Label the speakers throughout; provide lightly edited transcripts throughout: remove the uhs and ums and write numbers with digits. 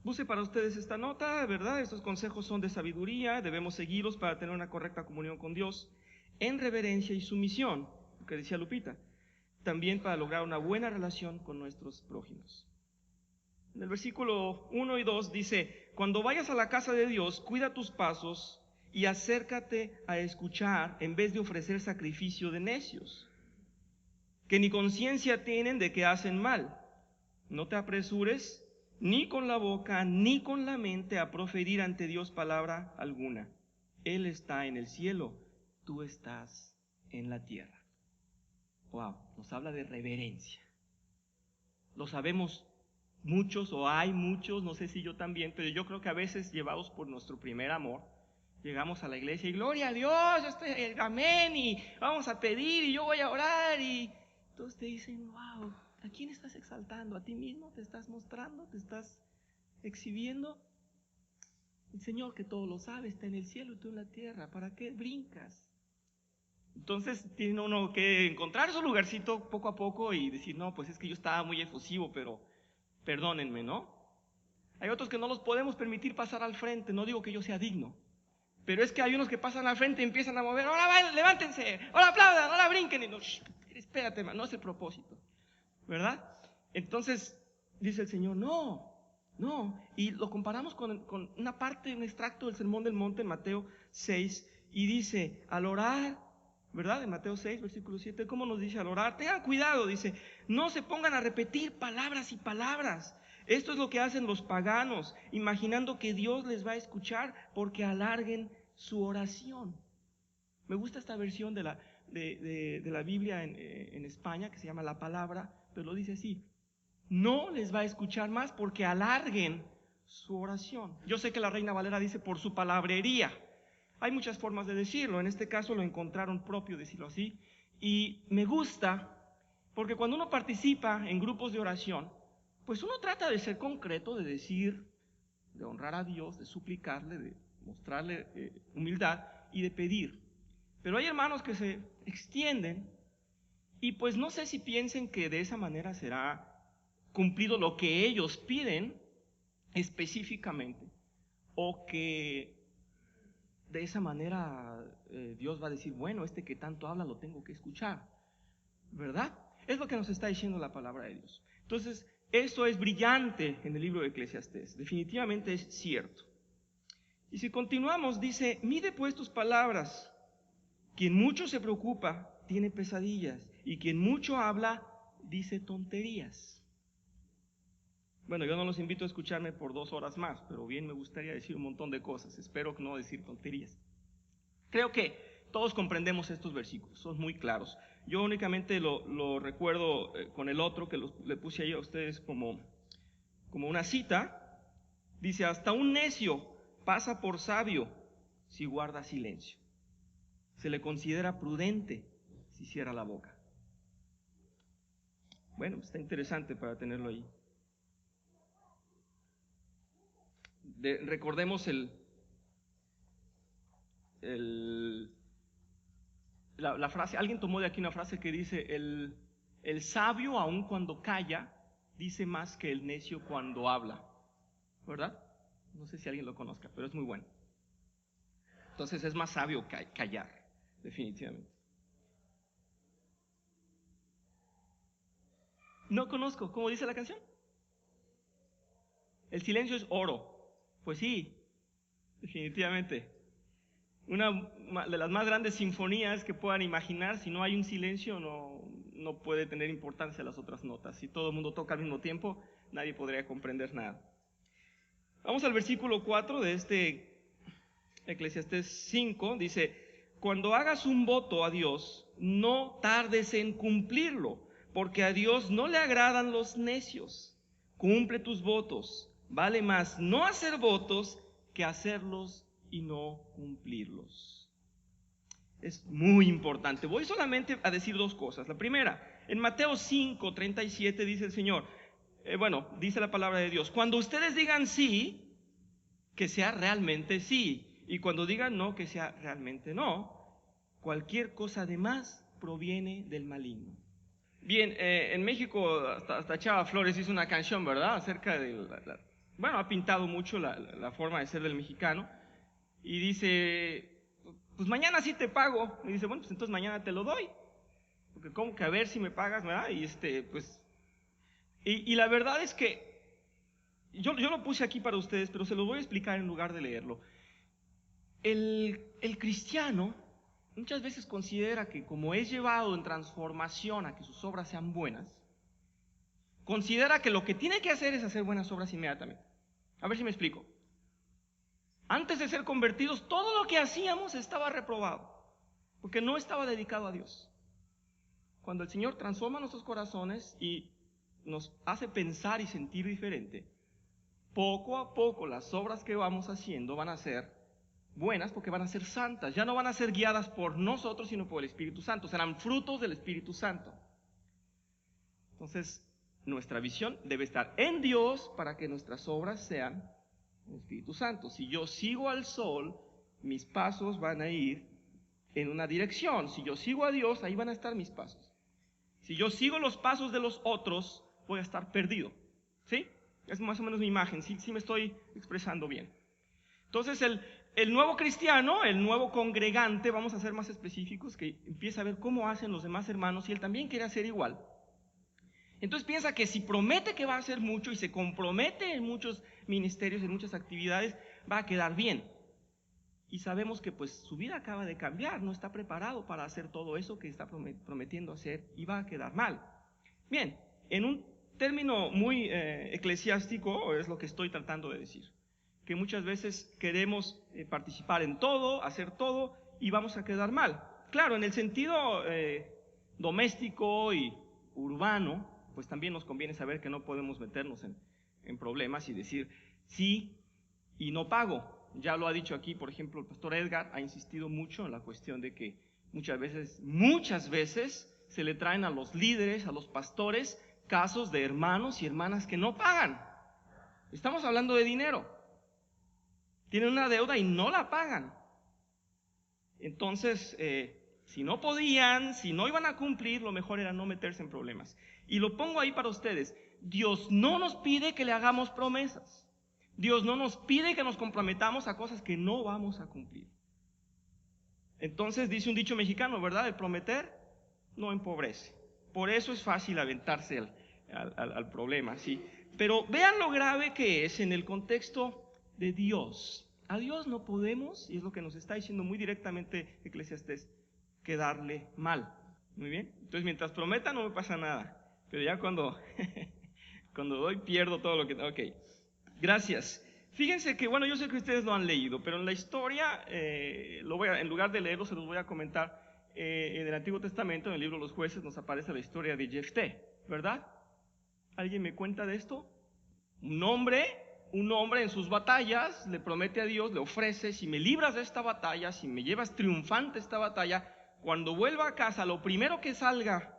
Speaker 1: Puse para ustedes esta nota, ¿verdad? Estos consejos son de sabiduría, debemos seguirlos para tener una correcta comunión con Dios, en reverencia y sumisión, lo que decía Lupita, también para lograr una buena relación con nuestros prójimos. En el versículo 1 y 2 dice: cuando vayas a la casa de Dios, cuida tus pasos y acércate a escuchar en vez de ofrecer sacrificio de necios, que ni conciencia tienen de que hacen mal. No te apresures ni con la boca ni con la mente a proferir ante Dios palabra alguna. Él está en el cielo, tú estás en la tierra. Wow, nos habla de reverencia. Lo sabemos muchos, o hay muchos, no sé si yo también, pero yo creo que a veces, llevados por nuestro primer amor, llegamos a la iglesia y gloria a Dios, amén, y vamos a pedir y yo voy a orar, y todos te dicen: wow, ¿a quién estás exaltando? ¿A ti mismo te estás mostrando? ¿Te estás exhibiendo? El Señor, que todo lo sabe, está en el cielo y tú en la tierra. ¿Para qué brincas? Entonces tiene uno que encontrar su lugarcito poco a poco y decir: no, pues es que yo estaba muy efusivo, pero perdónenme, ¿no? Hay otros que no los podemos permitir pasar al frente. No digo que yo sea digno, pero es que hay unos que pasan al frente y empiezan a mover: ahora vayan, levántense, ahora aplaudan, ahora brinquen. Y no, espérate, no es el propósito, ¿verdad? Entonces dice el Señor: no. Y lo comparamos con una parte, un extracto del Sermón del Monte en Mateo 6, y dice: al orar, ¿verdad? En Mateo 6, versículo 7, ¿cómo nos dice al orar? Tengan cuidado, dice, no se pongan a repetir palabras y palabras. Esto es lo que hacen los paganos, imaginando que Dios les va a escuchar porque alarguen su oración. Me gusta esta versión de la Biblia en España, que se llama La Palabra, pero lo dice así: no les va a escuchar más porque alarguen su oración. Yo sé que la Reina Valera dice por su palabrería. Hay muchas formas de decirlo, en este caso lo encontraron propio decirlo así, y me gusta porque cuando uno participa en grupos de oración, pues uno trata de ser concreto, de decir, de honrar a Dios, de suplicarle, de mostrarle humildad y de pedir. Pero hay hermanos que se extienden y pues no sé si piensen que de esa manera será cumplido lo que ellos piden específicamente, o que de esa manera Dios va a decir: bueno, este que tanto habla lo tengo que escuchar, ¿verdad? Es lo que nos está diciendo la palabra de Dios. Entonces, esto es brillante en el libro de Eclesiastés, definitivamente es cierto. Y si continuamos, dice: mide pues tus palabras, quien mucho se preocupa tiene pesadillas, y quien mucho habla dice tonterías. Bueno, yo no los invito a escucharme por 2 horas más, pero bien me gustaría decir un montón de cosas. Espero que no decir tonterías. Creo que todos comprendemos estos versículos, son muy claros. Yo únicamente lo recuerdo con el otro que le puse ahí a ustedes como una cita. Dice: hasta un necio pasa por sabio si guarda silencio. Se le considera prudente si cierra la boca. Bueno, está interesante para tenerlo ahí. Recordemos la frase, alguien tomó de aquí una frase que dice: el sabio aun cuando calla dice más que el necio cuando habla, ¿verdad? No sé si alguien lo conozca, pero es muy bueno. Entonces es más sabio callar, definitivamente. No conozco, ¿cómo dice la canción? El silencio es oro. Pues sí, definitivamente. Una de las más grandes sinfonías que puedan imaginar, si no hay un silencio, no puede tener importancia las otras notas. Si todo el mundo toca al mismo tiempo, nadie podría comprender nada. Vamos al versículo 4 de este Eclesiastés 5, dice: cuando hagas un voto a Dios, no tardes en cumplirlo, porque a Dios no le agradan los necios. Cumple tus votos. Vale más no hacer votos que hacerlos y no cumplirlos. Es muy importante. Voy solamente a decir 2 cosas. La primera, en Mateo 5, 37 dice el Señor, dice la palabra de Dios: cuando ustedes digan sí, que sea realmente sí, y cuando digan no, que sea realmente no. Cualquier cosa de más proviene del maligno. Bien, en México hasta Chava Flores hizo una canción, ¿verdad? Acerca de bueno, ha pintado mucho la forma de ser del mexicano y dice, pues mañana sí te pago. Y dice, bueno, pues entonces mañana te lo doy. Porque como que a ver si me pagas, ¿verdad? Y y la verdad es que yo lo puse aquí para ustedes, pero se lo voy a explicar en lugar de leerlo. El cristiano muchas veces considera que como es llevado en transformación a que sus obras sean buenas, considera que lo que tiene que hacer es hacer buenas obras inmediatamente. A ver si me explico. Antes de ser convertidos, todo lo que hacíamos estaba reprobado, porque no estaba dedicado a Dios. Cuando el Señor transforma nuestros corazones y nos hace pensar y sentir diferente, poco a poco las obras que vamos haciendo van a ser buenas porque van a ser santas. Ya no van a ser guiadas por nosotros, sino por el Espíritu Santo. Serán frutos del Espíritu Santo. Entonces, nuestra visión debe estar en Dios para que nuestras obras sean el Espíritu Santo. Si yo sigo al sol, mis pasos van a ir en una dirección. Si yo sigo a Dios, ahí van a estar mis pasos. Si yo sigo los pasos de los otros, voy a estar perdido. ¿Sí? Es más o menos mi imagen. Sí me estoy expresando bien. Entonces, el nuevo cristiano, el nuevo congregante, vamos a ser más específicos, que empieza a ver cómo hacen los demás hermanos y él también quiere hacer igual. Entonces piensa que si promete que va a hacer mucho y se compromete en muchos ministerios, en muchas actividades, va a quedar bien. Y sabemos que pues su vida acaba de cambiar, no está preparado para hacer todo eso que está prometiendo hacer y va a quedar mal. Bien, en un término muy eclesiástico es lo que estoy tratando de decir, que muchas veces queremos participar en todo, hacer todo y vamos a quedar mal. Claro, en el sentido doméstico y urbano, pues también nos conviene saber que no podemos meternos en problemas y decir sí y no pago. Ya lo ha dicho aquí, por ejemplo, el pastor Edgar ha insistido mucho en la cuestión de que muchas veces se le traen a los líderes, a los pastores, casos de hermanos y hermanas que no pagan. Estamos hablando de dinero. Tienen una deuda y no la pagan. Entonces, si no podían, si no iban a cumplir, lo mejor era no meterse en problemas. Y lo pongo ahí para ustedes. Dios no nos pide que le hagamos promesas. Dios no nos pide que nos comprometamos a cosas que no vamos a cumplir. Entonces dice un dicho mexicano, ¿verdad? El prometer no empobrece. Por eso es fácil aventarse al problema, ¿sí? Pero vean lo grave que es en el contexto de Dios. A Dios no podemos, y es lo que nos está diciendo muy directamente Eclesiastés, quedarle mal. Muy bien. Entonces mientras prometa no me pasa nada. Pero ya cuando doy pierdo todo lo que... Ok. Gracias. Fíjense que, bueno, yo sé que ustedes lo han leído, pero en la historia, en lugar de leerlo, se los voy a comentar. En el Antiguo Testamento, en el libro de los Jueces, nos aparece la historia de Jefté, ¿verdad? ¿Alguien me cuenta de esto? Un hombre en sus batallas le promete a Dios, le ofrece, si me libras de esta batalla, si me llevas triunfante esta batalla, cuando vuelva a casa, lo primero que salga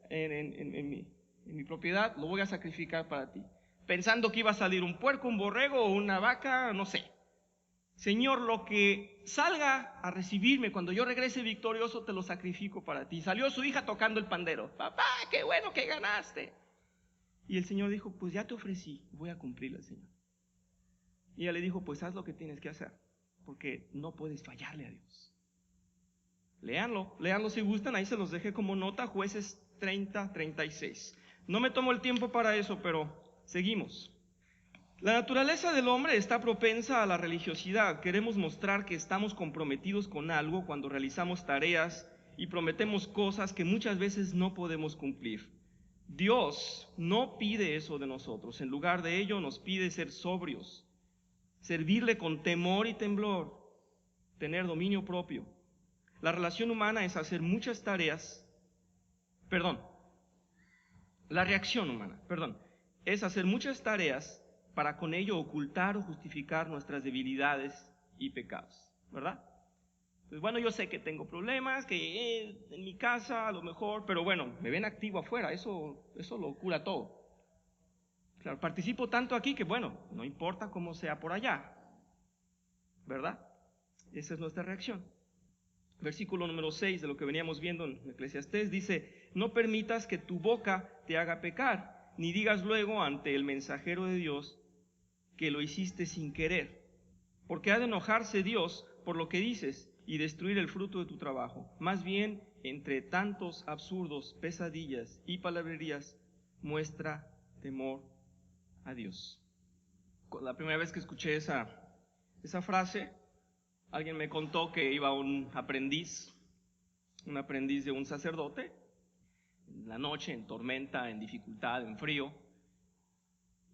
Speaker 1: en mi propiedad, lo voy a sacrificar para ti. Pensando que iba a salir un puerco, un borrego o una vaca, no sé. Señor, lo que salga a recibirme cuando yo regrese victorioso, te lo sacrifico para ti. Salió su hija tocando el pandero. Papá, qué bueno que ganaste. Y el Señor dijo, pues ya te ofrecí, voy a cumplirle al Señor. Y ella le dijo, pues haz lo que tienes que hacer, porque no puedes fallarle a Dios. Léanlo si gustan, ahí se los dejé como nota, Jueces 30-36. No me tomo el tiempo para eso, pero seguimos. La naturaleza del hombre está propensa a la religiosidad. Queremos mostrar que estamos comprometidos con algo cuando realizamos tareas y prometemos cosas que muchas veces no podemos cumplir. Dios no pide eso de nosotros. En lugar de ello nos pide ser sobrios, servirle con temor y temblor, tener dominio propio. La relación humana es hacer muchas tareas, la reacción humana, es hacer muchas tareas para con ello ocultar o justificar nuestras debilidades y pecados, ¿verdad? Pues bueno, yo sé que tengo problemas, que en mi casa a lo mejor, pero bueno, me ven activo afuera, eso lo cura todo. Claro, participo tanto aquí que bueno, no importa cómo sea por allá, ¿verdad? Esa es nuestra reacción. Versículo número 6 de lo que veníamos viendo en Eclesiastés dice, no permitas que tu boca te haga pecar, ni digas luego ante el mensajero de Dios, que lo hiciste sin querer. Porque ha de enojarse Dios por lo que dices y destruir el fruto de tu trabajo. Más bien, entre tantos absurdos, pesadillas y palabrerías, muestra temor a Dios. La primera vez que escuché esa frase, alguien me contó que iba un aprendiz de un sacerdote, en la noche, en tormenta, en dificultad, en frío.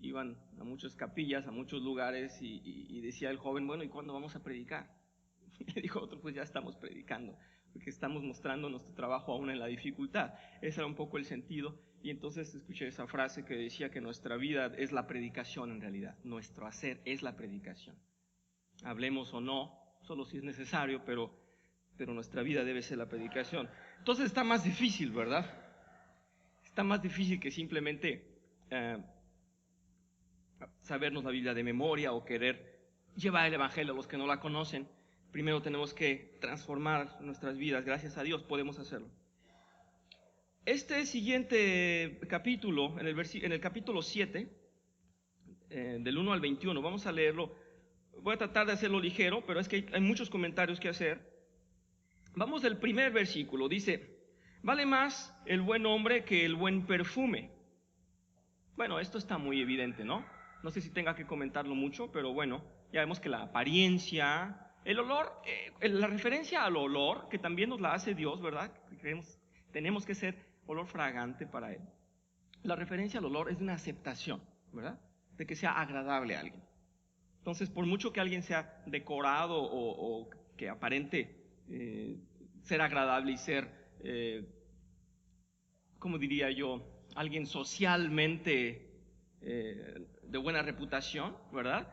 Speaker 1: Iban a muchas capillas, a muchos lugares y decía el joven, bueno, ¿y cuándo vamos a predicar? Y le dijo otro, pues ya estamos predicando, porque estamos mostrando nuestro trabajo aún en la dificultad. Ese era un poco el sentido. Y entonces escuché esa frase que decía que nuestra vida es la predicación en realidad. Nuestro hacer es la predicación. Hablemos o no, solo si es necesario, pero nuestra vida debe ser la predicación. Entonces está más difícil, ¿verdad? Está más difícil que simplemente sabernos la Biblia de memoria o querer llevar el Evangelio a los que no la conocen. Primero tenemos que transformar nuestras vidas. Gracias a Dios podemos hacerlo. Este siguiente capítulo, en el capítulo 7, del 1 al 21, vamos a leerlo. Voy a tratar de hacerlo ligero, pero es que hay muchos comentarios que hacer. Vamos del primer versículo. Dice, vale más el buen hombre que el buen perfume. Bueno, esto está muy evidente, ¿no? No sé si tenga que comentarlo mucho, pero bueno, ya vemos que la apariencia, el olor, la referencia al olor, que también nos la hace Dios, ¿verdad? Tenemos que ser olor fragante para Él. La referencia al olor es de una aceptación, ¿verdad? De que sea agradable a alguien. Entonces, por mucho que alguien sea decorado o que aparente ser agradable y ser, ¿cómo diría yo? Alguien socialmente de buena reputación, ¿verdad?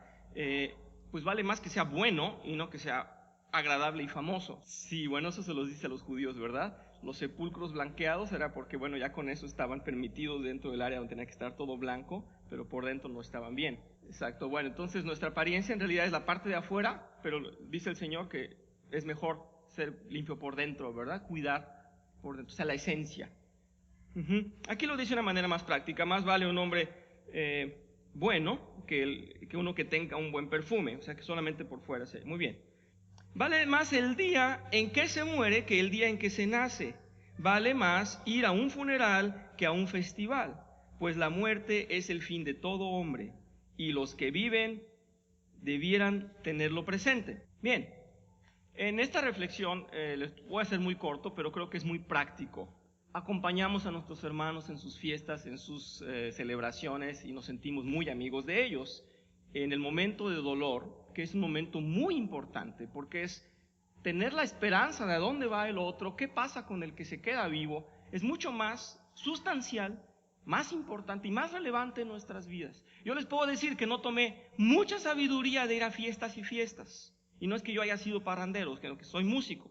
Speaker 1: Pues vale más que sea bueno y no que sea agradable y famoso. Sí, bueno, eso se los dice a los judíos, ¿verdad? Los sepulcros blanqueados era porque, bueno, ya con eso estaban permitidos dentro del área donde tenía que estar todo blanco, pero por dentro no estaban bien. Exacto, bueno, entonces nuestra apariencia en realidad es la parte de afuera, pero dice el Señor que es mejor ser limpio por dentro, ¿verdad? Cuidar por dentro, o sea, la esencia. Aquí lo dice de una manera más práctica, más vale un hombre bueno que uno que tenga un buen perfume, o sea, que solamente por fuera se... Muy bien. Vale más el día en que se muere que el día en que se nace. Vale más ir a un funeral que a un festival, pues la muerte es el fin de todo hombre, y los que viven debieran tenerlo presente. Bien, en esta reflexión les voy a ser muy corto, pero creo que es muy práctico. Acompañamos a nuestros hermanos en sus fiestas, en sus celebraciones, y nos sentimos muy amigos de ellos. En el momento de dolor, que es un momento muy importante, porque es tener la esperanza de a dónde va el otro, qué pasa con el que se queda vivo, es mucho más sustancial, más importante y más relevante en nuestras vidas. Yo les puedo decir que no tomé mucha sabiduría de ir a fiestas y fiestas, y no es que yo haya sido parrandero, sino que soy músico.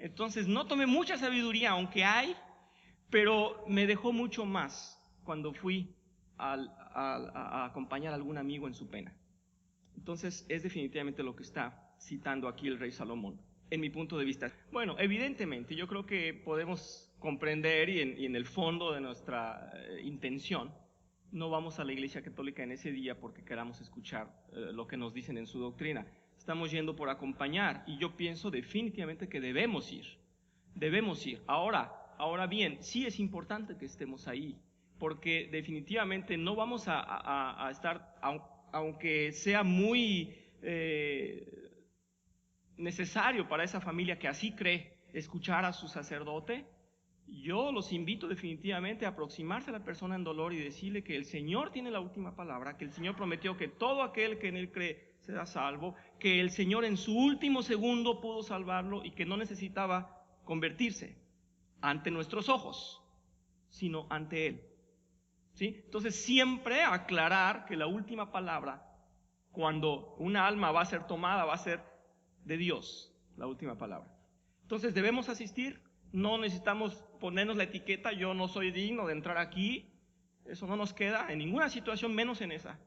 Speaker 1: Entonces no tomé mucha sabiduría, aunque hay, pero me dejó mucho más cuando fui a acompañar a algún amigo en su pena. Entonces es definitivamente lo que está citando aquí el rey Salomón, en mi punto de vista. Bueno, evidentemente yo creo que podemos comprender y en el fondo de nuestra intención, no vamos a la Iglesia Católica en ese día porque queramos escuchar lo que nos dicen en su doctrina. Estamos yendo por acompañar y yo pienso definitivamente que debemos ir. Debemos ir. Ahora bien, sí es importante que estemos ahí, porque definitivamente no vamos a estar, aunque sea muy necesario para esa familia que así cree escuchar a su sacerdote. Yo los invito definitivamente a aproximarse a la persona en dolor y decirle que el Señor tiene la última palabra, que el Señor prometió que todo aquel que en Él cree será salvo, que el Señor en su último segundo pudo salvarlo y que no necesitaba convertirse ante nuestros ojos, sino ante Él. ¿Sí? Entonces siempre aclarar que la última palabra, cuando una alma va a ser tomada, va a ser de Dios, la última palabra. Entonces debemos asistir, no necesitamos ponernos la etiqueta, yo no soy digno de entrar aquí, eso no nos queda en ninguna situación, menos en esa.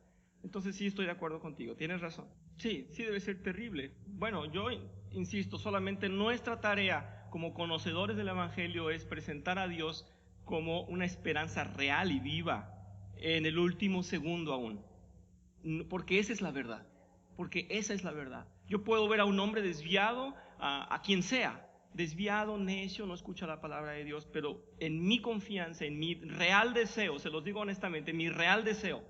Speaker 1: Entonces sí estoy de acuerdo contigo, tienes razón. Sí debe ser terrible. Bueno, yo insisto, solamente nuestra tarea como conocedores del Evangelio es presentar a Dios como una esperanza real y viva en el último segundo aún. porque esa es la verdad. Porque esa es la verdad. Yo puedo ver a un hombre desviado, a quien sea, desviado, necio, no escucha la palabra de Dios, pero en mi confianza, en mi real deseo, se los digo honestamente, mi real deseo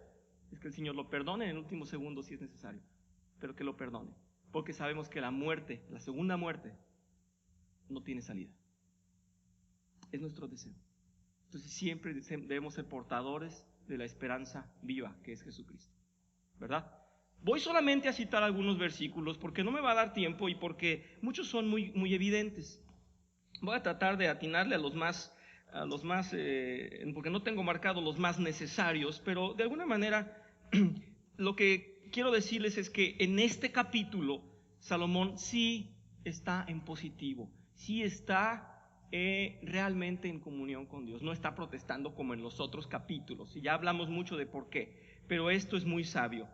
Speaker 1: es que el Señor lo perdone en el último segundo si es necesario, pero que lo perdone, porque sabemos que la muerte, la segunda muerte, no tiene salida. Es nuestro deseo. Entonces siempre debemos ser portadores de la esperanza viva que es Jesucristo, ¿verdad? Voy solamente a citar algunos versículos porque no me va a dar tiempo y porque muchos son muy evidentes. Voy a tratar de atinarle a los más, porque no tengo marcado los más necesarios, pero de alguna manera lo que quiero decirles es que en este capítulo Salomón sí está en positivo, sí está realmente en comunión con Dios, no está protestando como en los otros capítulos, y ya hablamos mucho de por qué, pero esto es muy sabio.